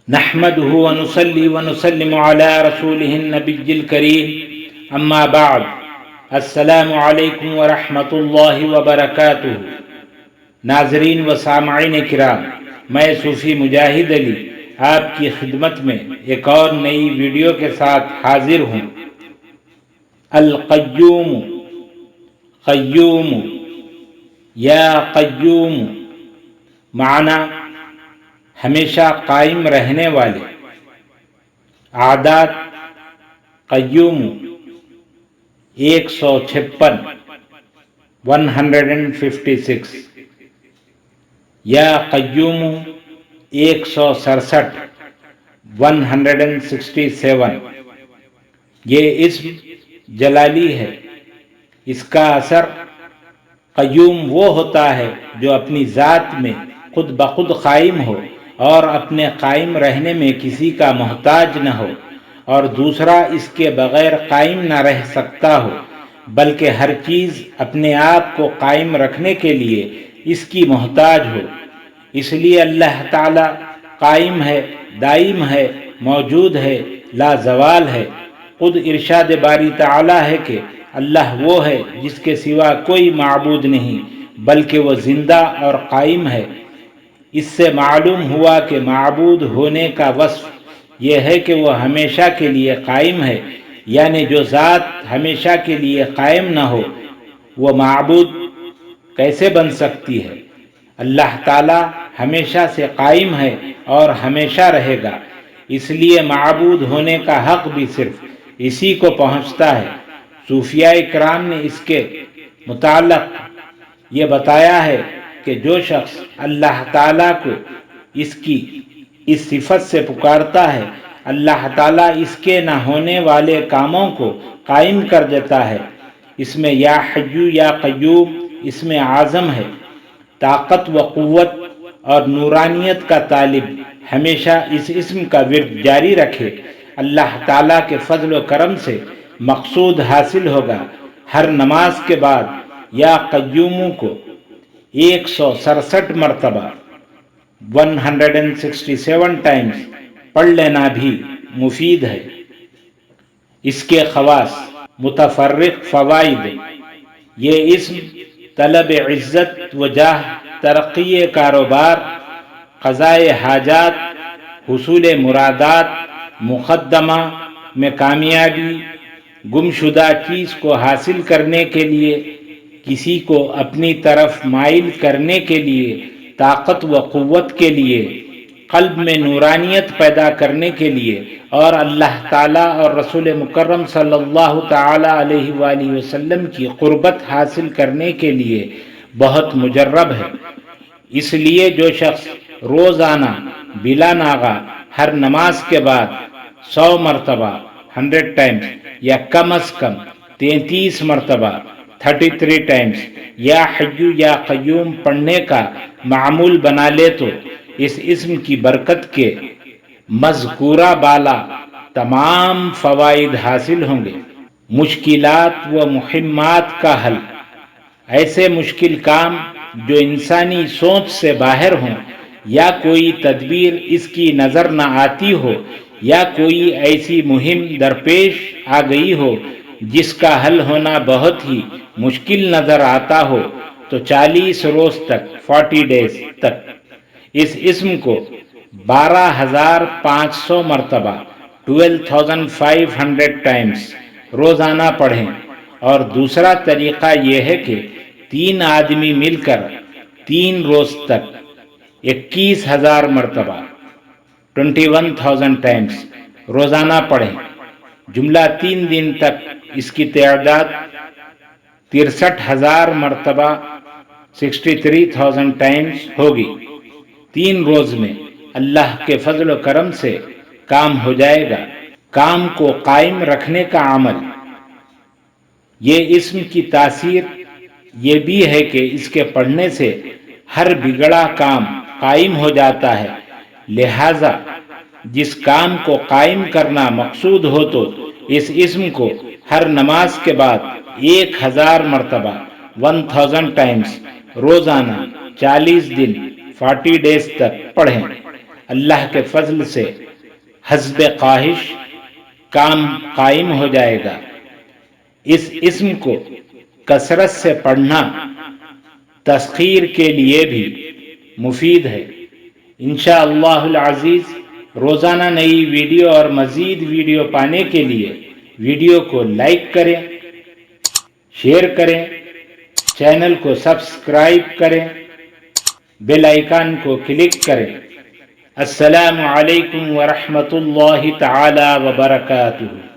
نحمده ونصلي ونسلم على رسوله النبي الكريم اما بعد السلام علیکم ورحمۃ اللہ وبرکاتہ۔ ناظرین و سامعین کرام، میں صوفی مجاہد علی آپ کی خدمت میں ایک اور نئی ویڈیو کے ساتھ حاضر ہوں۔ القیوم، قیوم یا قیوم معنی ہمیشہ قائم رہنے والے، عادات قیوم 156 156 یا قیوم 167 167۔ یہ اسم جلالی ہے۔ اس کا اثر قیوم وہ ہوتا ہے جو اپنی ذات میں خود بخود قائم ہو اور اپنے قائم رہنے میں کسی کا محتاج نہ ہو، اور دوسرا اس کے بغیر قائم نہ رہ سکتا ہو، بلکہ ہر چیز اپنے آپ کو قائم رکھنے کے لیے اس کی محتاج ہو۔ اس لیے اللہ تعالی قائم ہے، دائم ہے، موجود ہے، لا زوال ہے۔ خود ارشاد باری تعالی ہے کہ اللہ وہ ہے جس کے سوا کوئی معبود نہیں، بلکہ وہ زندہ اور قائم ہے۔ اس سے معلوم ہوا کہ معبود ہونے کا وصف یہ ہے کہ وہ ہمیشہ کے لیے قائم ہے، یعنی جو ذات ہمیشہ کے لیے قائم نہ ہو وہ معبود کیسے بن سکتی ہے؟ اللہ تعالی ہمیشہ سے قائم ہے اور ہمیشہ رہے گا، اس لیے معبود ہونے کا حق بھی صرف اسی کو پہنچتا ہے۔ صوفیاء کرام نے اس کے متعلق یہ بتایا ہے کہ جو شخص اللہ تعالیٰ کو اس صفت سے پکارتا ہے، اللہ تعالیٰ اس کے نہ ہونے والے کاموں کو قائم کر دیتا ہے۔ اس میں یا حیو یا قیوم اس میں اعظم ہے۔ طاقت و قوت اور نورانیت کا طالب ہمیشہ اس اسم کا ورد جاری رکھے، اللہ تعالیٰ کے فضل و کرم سے مقصود حاصل ہوگا۔ ہر نماز کے بعد یا قیوم کو 167 مرتبہ 167 ٹائمز پڑھ لینا بھی مفید ہے۔ اس کے خواص، متفرق فوائد: یہ اسم طلب عزت و جاہ، ترقی کاروبار، قضائے حاجات، حصول مرادات، مقدمہ میں کامیابی، گمشدہ چیز کو حاصل کرنے کے لیے، کسی کو اپنی طرف مائل کرنے کے لیے، طاقت و قوت کے لیے، قلب میں نورانیت پیدا کرنے کے لیے، اور اللہ تعالیٰ اور رسول مکرم صلی اللہ تعالیٰ علیہ وآلہ وسلم کی قربت حاصل کرنے کے لیے بہت مجرب ہے۔ اس لیے جو شخص روزانہ بلا ناغہ ہر نماز کے بعد 100 مرتبہ 100 ٹائمز یا کم از کم 33 مرتبہ 33 ٹائمز یا حیو یا قیوم پڑھنے کا معمول بنا لے تو اس اسم کی برکت کے مذکورہ بالا تمام فوائد حاصل ہوں گے۔ مشکلات و مہمات کا حل: ایسے مشکل کام جو انسانی سوچ سے باہر ہوں، یا کوئی تدبیر اس کی نظر نہ آتی ہو، یا کوئی ایسی مہم درپیش آ گئی ہو جس کا حل ہونا بہت ہی مشکل نظر آتا ہو، تو 40 روز تک 40 ڈیز تک اس اسم کو 12,500 مرتبہ 12,500 ٹائمز روزانہ پڑھیں۔ اور دوسرا طریقہ یہ ہے کہ 3 آدمی مل کر 3 روز تک 21,000 مرتبہ 21,000 ٹائمز روزانہ پڑھیں۔ جملہ 3 دن تک اس کی تعداد 63,000 مرتبہ 63,000 ٹائمز ہوگی۔ 3 روز میں اللہ کے فضل و کرم سے کام ہو جائے گا۔ کام کو قائم رکھنے کا عمل: یہ اسم کی تاثیر یہ بھی ہے کہ اس کے پڑھنے سے ہر بگڑا کام قائم ہو جاتا ہے، لہذا جس کام کو قائم کرنا مقصود ہو تو اس اسم کو ہر نماز کے بعد 1,000 مرتبہ 1,000 ٹائمز روزانہ 40 دن 40 ڈیز تک پڑھیں۔ اللہ کے فضل سے حسب خواہش کام قائم ہو جائے گا۔ اس اسم کو کثرت سے پڑھنا تسخیر کے لیے بھی مفید ہے۔ انشاءاللہ العزیز روزانہ نئی ویڈیو اور مزید ویڈیو پانے کے لیے ویڈیو کو لائک کریں، شیئر کریں، چینل کو سبسکرائب کریں، بیل آئیکن کو کلک کریں۔ السلام علیکم ورحمۃ اللہ تعالی وبرکاتہ۔